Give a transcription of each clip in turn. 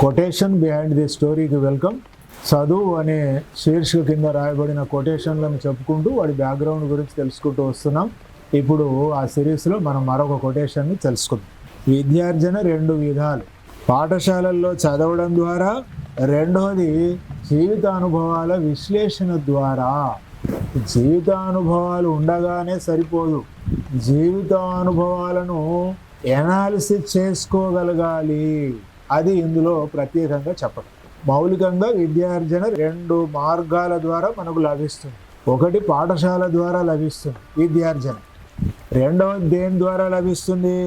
Quotation behind the స్టోరీకి welcome. చదువు అనే శీర్షిక కింద రాయబడిన కొటేషన్లను చెప్పుకుంటూ వాడి బ్యాక్గ్రౌండ్ గురించి తెలుసుకుంటూ వస్తున్నాం. ఇప్పుడు ఆ సిరీస్లో మనం మరొక కొటేషన్ని తెలుసుకుందాం. విద్యార్జన రెండు విధాలు. పాఠశాలల్లో చదవడం ద్వారా, రెండవది జీవితానుభవాల విశ్లేషణ ద్వారా. జీవితానుభవాలు ఉండగానే సరిపోదు, జీవితానుభవాలను ఎనాలిసిస్ చేసుకోగలగాలి. అది ఇందులో ప్రత్యేకంగా చెప్పడం. మౌలికంగా విద్యార్జన రెండు మార్గాల ద్వారా మనకు లభిస్తుంది. ఒకటి పాఠశాల ద్వారా లభిస్తుంది విద్యార్జన, రెండవది దేని ద్వారా లభిస్తుంది?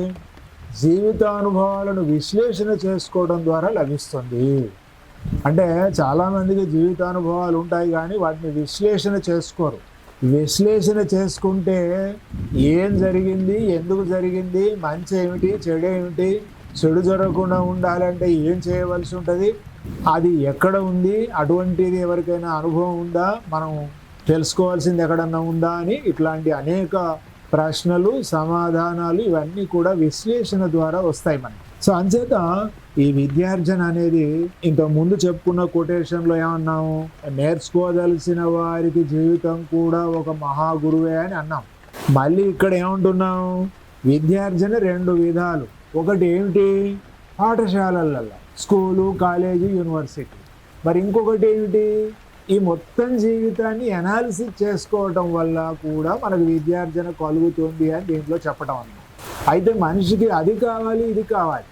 జీవితానుభవాలను విశ్లేషణ చేసుకోవడం ద్వారా లభిస్తుంది. అంటే చాలామందికి జీవితానుభవాలు ఉంటాయి కానీ వాటిని విశ్లేషణ చేసుకోరు. విశ్లేషణ చేసుకుంటే ఏం జరిగింది, ఎందుకు జరిగింది, మంచి ఏమిటి, చెడు ఏమిటి, చెడు జరగకుండా ఉండాలంటే ఏం చేయవలసి ఉంటుంది, అది ఎక్కడ ఉంది, అటువంటిది ఎవరికైనా అనుభవం ఉందా, మనం తెలుసుకోవాల్సింది ఎక్కడన్నా ఉందా అని ఇట్లాంటి అనేక ప్రశ్నలు, సమాధానాలు ఇవన్నీ కూడా విశ్లేషణ ద్వారా వస్తాయి మనకి. సో అంచేత ఈ విద్యార్జన అనేది ఇంతకుముందు చెప్పుకున్న కొటేషన్లో ఏమన్నాము, నేర్చుకోదలసిన వారికి జీవితం కూడా ఒక మహాగురువే అని అన్నాం. మళ్ళీ ఇక్కడ ఏమంటున్నాం, విద్యార్జన రెండు విధాలు. ఒకటి ఏమిటి? పాఠశాలలలో, స్కూలు, కాలేజీ, యూనివర్సిటీ. మరి ఇంకొకటి ఏమిటి? ఈ మొత్తం జీవితాన్ని ఎనాలిసిస్ చేసుకోవటం వల్ల కూడా మనకు విద్యార్జన కలుగుతుంది అని దీంట్లో చెప్పడం అన్నమాట. అయితే మనిషికి అది కావాలి, ఇది కావాలి.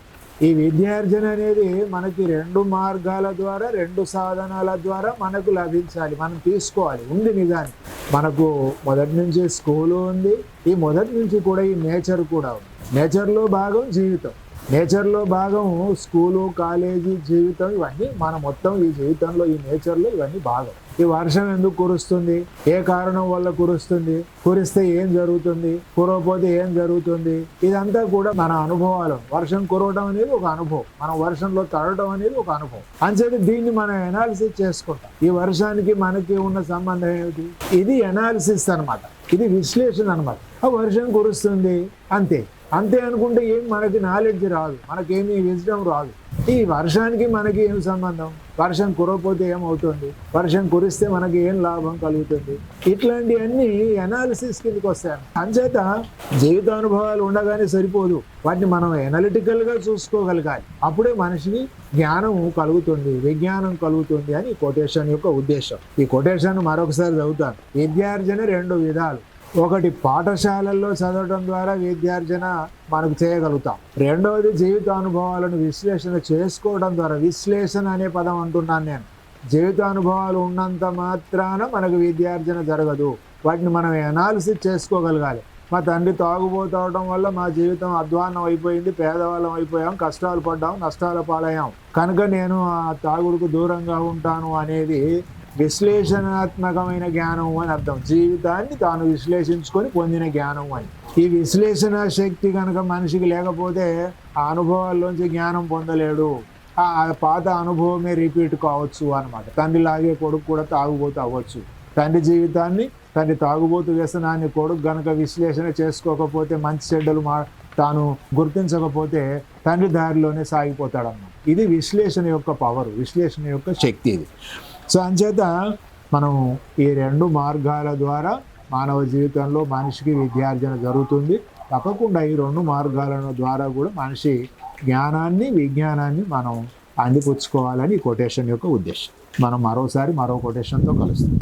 ఈ విద్యార్జన అనేది మనకి రెండు మార్గాల ద్వారా, రెండు సాధనాల ద్వారా మనకు లభించాలి, మనం తీసుకోవాలి. ఉంది నిజానికి మనకు మొదటి నుంచి స్కూలు ఉంది, ఈ మొదటి నుంచి కూడా ఈ నేచర్ కూడా ఉంది. నేచర్లో భాగం జీవితం, నేచర్లో భాగం స్కూలు, కాలేజీ, జీవితం. ఇవన్నీ మన మొత్తం ఈ జీవితంలో, ఈ నేచర్లో ఇవన్నీ భాగం. ఈ వర్షం ఎందుకు కురుస్తుంది, ఏ కారణం వల్ల కురుస్తుంది, కురిస్తే ఏం జరుగుతుంది, కురవపోతే ఏం జరుగుతుంది, ఇదంతా కూడా మన అనుభవాలు. వర్షం కురవడం అనేది ఒక అనుభవం, మనం వర్షంలో తడవడం అనేది ఒక అనుభవం. అంచేది దీన్ని మనం ఎనాలిసిస్ చేసుకుంటాం. ఈ వర్షానికి మనకి ఉన్న సంబంధం ఏమిటి, ఇది ఎనాలిసిస్ అనమాట, ఇది విశ్లేషణ అనమాట. ఆ వర్షం కురుస్తుంది అంతే, అంతే అనుకుంటే ఏం మనకి నాలెడ్జ్ రాదు, మనకేమీ విజ్డమ్ రాదు. ఈ వర్షానికి మనకి ఏం సంబంధం, వర్షం కురవకపోతే ఏమవుతుంది, వర్షం కురిస్తే మనకి ఏం లాభం కలుగుతుంది, ఇట్లాంటివన్నీ ఎనాలిసిస్ కిందకి వస్తాయి. అంచేత జీవితానుభవాలు ఉండగానే సరిపోదు, వాటిని మనం ఎనలిటికల్గా చూసుకోగలగాలి. అప్పుడే మనిషికి జ్ఞానం కలుగుతుంది, విజ్ఞానం కలుగుతుంది అని ఈ కొటేషన్ యొక్క ఉద్దేశం. ఈ కొటేషన్ మరొకసారి చదువుతాను. విద్యార్జన రెండు విధాలు. ఒకటి పాఠశాలల్లో చదవడం ద్వారా విద్యార్జన మనకు చేయగలుగుతాం. రెండవది జీవితానుభవాలను విశ్లేషణ చేసుకోవడం ద్వారా. విశ్లేషణ అనే పదం అంటున్నాను నేను. జీవితానుభవాలు ఉన్నంత మాత్రాన మనకు విద్యార్జన జరగదు, వాటిని మనం ఎనాలిసిస్ చేసుకోగలగాలి. మా తండ్రి తాగుబోతవడం వల్ల మా జీవితం అధ్వాన్నం అయిపోయింది, పేదవాళ్ళం అయిపోయాం, కష్టాలు పడ్డాం, నష్టాల పాలయ్యాం, కనుక నేను ఆ తాగుడుకు దూరంగా ఉంటాను అనేది విశ్లేషణాత్మకమైన జ్ఞానం అని అర్థం. జీవితాన్ని తాను విశ్లేషించుకొని పొందిన జ్ఞానం అని. ఈ విశ్లేషణ శక్తి కనుక మనిషికి లేకపోతే ఆ అనుభవాల్లోంచి జ్ఞానం పొందలేడు. ఆ పాత అనుభవమే రిపీట్ కావచ్చు అనమాట. తండ్రిలాగే కొడుకు కూడా తాగుబోతు అవ్వచ్చు. తండ్రి జీవితాన్ని, తండ్రి తాగుబోతు వ్యసనాన్ని కొడుకు గనక విశ్లేషణ చేసుకోకపోతే, మంచి చెడ్డలు తాను గుర్తించకపోతే తండ్రి దారిలోనే సాగిపోతాడన్నమాట. ఇది విశ్లేషణ యొక్క పవర్, విశ్లేషణ యొక్క శక్తి ఇది. సో అంచేత మనం ఈ రెండు మార్గాల ద్వారా మానవ జీవితంలో మనిషికి విద్యార్జన జరుగుతుంది. తప్పకుండా ఈ రెండు మార్గాల ద్వారా కూడా మనిషి జ్ఞానాన్ని, విజ్ఞానాన్ని మనం అందిపుచ్చుకోవాలని ఈ కొటేషన్ యొక్క ఉద్దేశం. మనం మరోసారి మరో కొటేషన్తో కలుస్తాం.